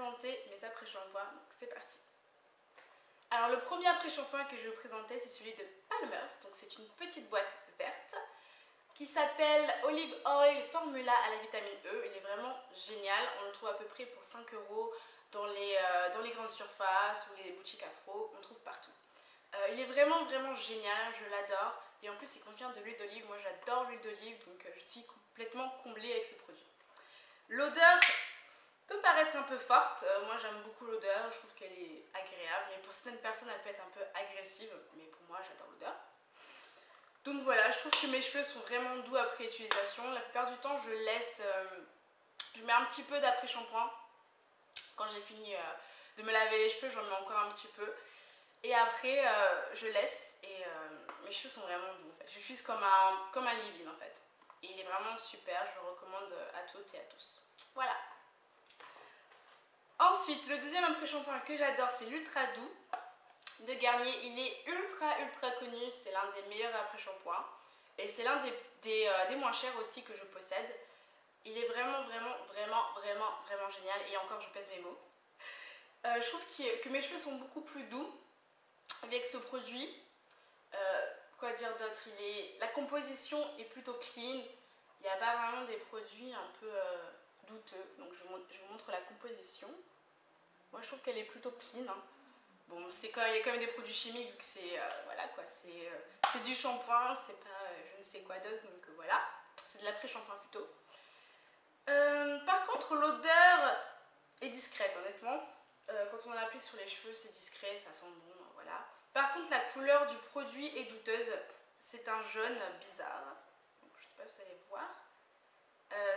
présenter mes après-shampoings, donc c'est parti. Alors le premier après-shampoing que je vais vous présenter, c'est celui de Palmer's, donc c'est une petite boîte verte qui s'appelle Olive Oil Formula à la vitamine E. Il est vraiment génial, on le trouve à peu près pour 5 € dans les grandes surfaces ou les boutiques afro, on trouve partout. Il est vraiment génial, je l'adore, et en plus il contient de l'huile d'olive. Moi j'adore l'huile d'olive, donc je suis complètement comblée avec ce produit. L'odeur peut paraître un peu forte, moi j'aime beaucoup l'odeur, je trouve qu'elle est agréable, mais pour certaines personnes elle peut être un peu agressive, mais pour moi j'adore l'odeur. Donc voilà, je trouve que mes cheveux sont vraiment doux après l'utilisation. La plupart du temps je laisse, je mets un petit peu d'après-shampoing. Quand j'ai fini de me laver les cheveux, j'en mets encore un petit peu. Et après, je laisse et mes cheveux sont vraiment doux en fait. Je suis comme un leave-in en fait. Et il est vraiment super, je le recommande à toutes et à tous. Voilà. Ensuite, le deuxième après-shampoing que j'adore, c'est l'Ultra Doux de Garnier. Il est ultra connu, c'est l'un des meilleurs après-shampoings. Et c'est l'un des moins chers aussi que je possède. Il est vraiment génial. Et encore, je pèse mes mots. Je trouve que mes cheveux sont beaucoup plus doux avec ce produit. Quoi dire d'autre, la composition est plutôt clean. Il n'y a pas vraiment des produits un peu douteux. Donc je vous montre la composition. Moi je trouve qu'elle est plutôt clean. Hein. Bon, il y a quand même des produits chimiques vu que c'est voilà quoi, c'est du shampoing, c'est pas je ne sais quoi d'autre. Donc voilà, c'est de l'après-shampoing plutôt. Par contre l'odeur est discrète honnêtement. Quand on l'applique sur les cheveux c'est discret, ça sent bon, voilà. Par contre la couleur du produit est douteuse, c'est un jaune bizarre, donc, je ne sais pas si vous allez voir.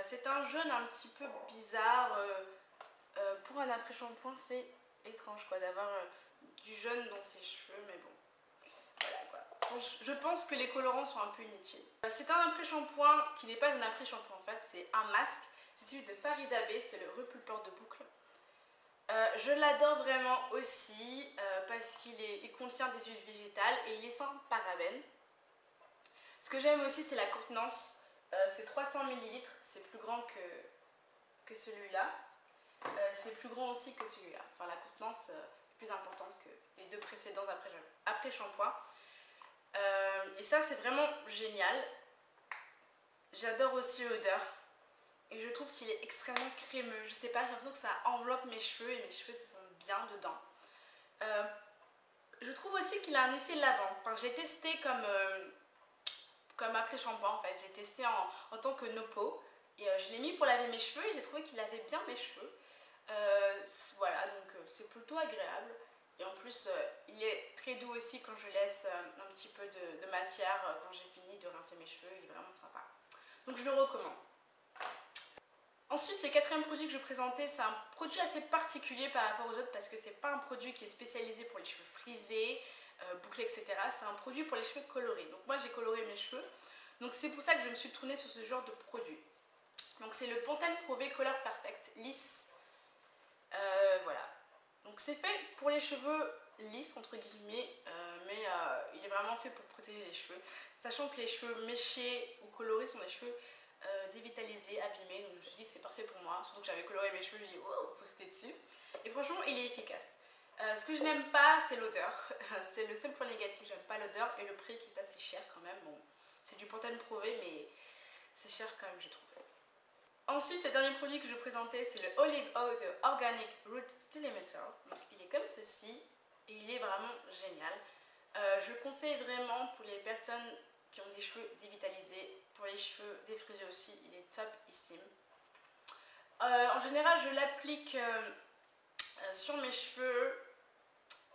C'est un jaune un petit peu bizarre, pour un après-shampoing c'est étrange quoi d'avoir du jaune dans ses cheveux, mais bon, voilà quoi. Bon, je pense que les colorants sont un peu inutiles. C'est un après-shampoing qui n'est pas un après-shampoing en fait, c'est un masque, c'est celui de Farida Bey, c'est le repulpeur de boucle. Je l'adore vraiment aussi parce qu'il contient des huiles végétales et il est sans parabènes. Ce que j'aime aussi c'est la contenance, c'est 300 ml, c'est plus grand que celui-là. C'est plus grand aussi que celui-là, enfin la contenance est plus importante que les deux précédents après-shampoings. Et ça c'est vraiment génial. J'adore aussi l'odeur. Et je trouve qu'il est extrêmement crémeux. Je sais pas, j'ai l'impression que ça enveloppe mes cheveux et mes cheveux se sentent bien dedans. Je trouve aussi qu'il a un effet lavant. Enfin, j'ai testé comme après-shampoing en fait. J'ai testé en tant que no-pot. Et je l'ai mis pour laver mes cheveux et j'ai trouvé qu'il lavait bien mes cheveux. Voilà, donc c'est plutôt agréable. Et en plus, il est très doux aussi quand je laisse un petit peu de matière quand j'ai fini de rincer mes cheveux. Il est vraiment sympa. Donc je le recommande. Ensuite, le quatrième produit que je présentais, c'est un produit assez particulier par rapport aux autres parce que c'est pas un produit qui est spécialisé pour les cheveux frisés, bouclés, etc. C'est un produit pour les cheveux colorés. Donc moi, j'ai coloré mes cheveux. Donc c'est pour ça que je me suis tournée sur ce genre de produit. Donc c'est le Pantene Pro V Color Perfect lisse. Voilà. Donc c'est fait pour les cheveux lisses, entre guillemets, mais il est vraiment fait pour protéger les cheveux. Sachant que les cheveux méchés ou colorés sont des cheveux dévitalisé, abîmé, donc je me suis dit c'est parfait pour moi, surtout que j'avais coloré mes cheveux, je me suis dit oh, faut sauter dessus, et franchement il est efficace. Ce que je n'aime pas c'est l'odeur, c'est le seul point négatif, j'aime pas l'odeur et le prix qui est assez cher quand même. Bon, c'est du Pantene Pro V mais c'est cher quand même je trouve. Ensuite le dernier produit que je présentais c'est le Olive Oil de Organic Root Stimulator, donc il est comme ceci et il est vraiment génial. Je le conseille vraiment pour les personnes qui ont des cheveux dévitalisés, pour les cheveux défrisés aussi, il est topissime. En général, je l'applique sur mes cheveux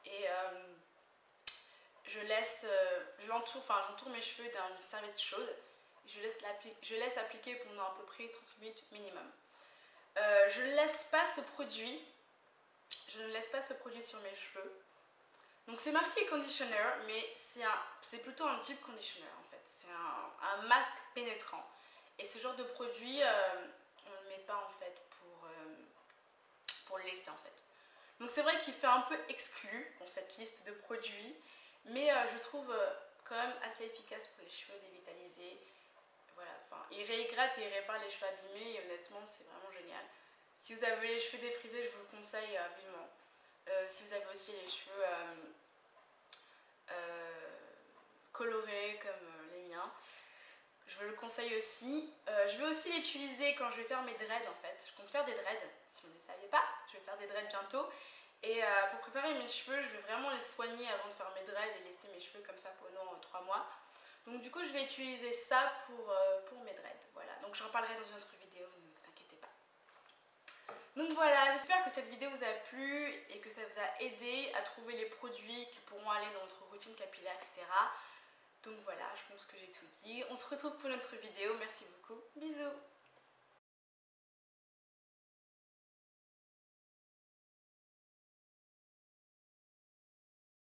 et j'entoure mes cheveux d'une serviette chaude. Je laisse appliquer pendant à peu près 30 minutes minimum. Je ne laisse pas ce produit sur mes cheveux. Donc c'est marqué conditioner, mais c'est plutôt un deep conditioner en fait. C'est un masque pénétrant. Et ce genre de produit, on ne le met pas en fait pour le laisser en fait. Donc c'est vrai qu'il fait un peu exclu dans cette liste de produits, mais je trouve quand même assez efficace pour les cheveux dévitalisés. Voilà, enfin, il réhydrate et il répare les cheveux abîmés et honnêtement c'est vraiment génial. Si vous avez les cheveux défrisés, je vous le conseille vivement. Si vous avez aussi les cheveux colorés comme les miens, je vous le conseille aussi. Je vais aussi l'utiliser quand je vais faire mes dreads en fait. Je compte faire des dreads, si vous ne le saviez pas. Je vais faire des dreads bientôt. Et pour préparer mes cheveux, je vais vraiment les soigner avant de faire mes dreads et laisser mes cheveux comme ça pendant 3 mois. Donc du coup, je vais utiliser ça pour mes dreads. Voilà, donc je reparlerai dans une autre vidéo, ne vous inquiétez pas. Donc voilà, j'espère que cette vidéo vous a plu et que ça vous a aidé à trouver les produits qui pourront aller dans votre routine capillaire, etc. Donc voilà, je pense que j'ai tout dit. On se retrouve pour une autre vidéo. Merci beaucoup. Bisous.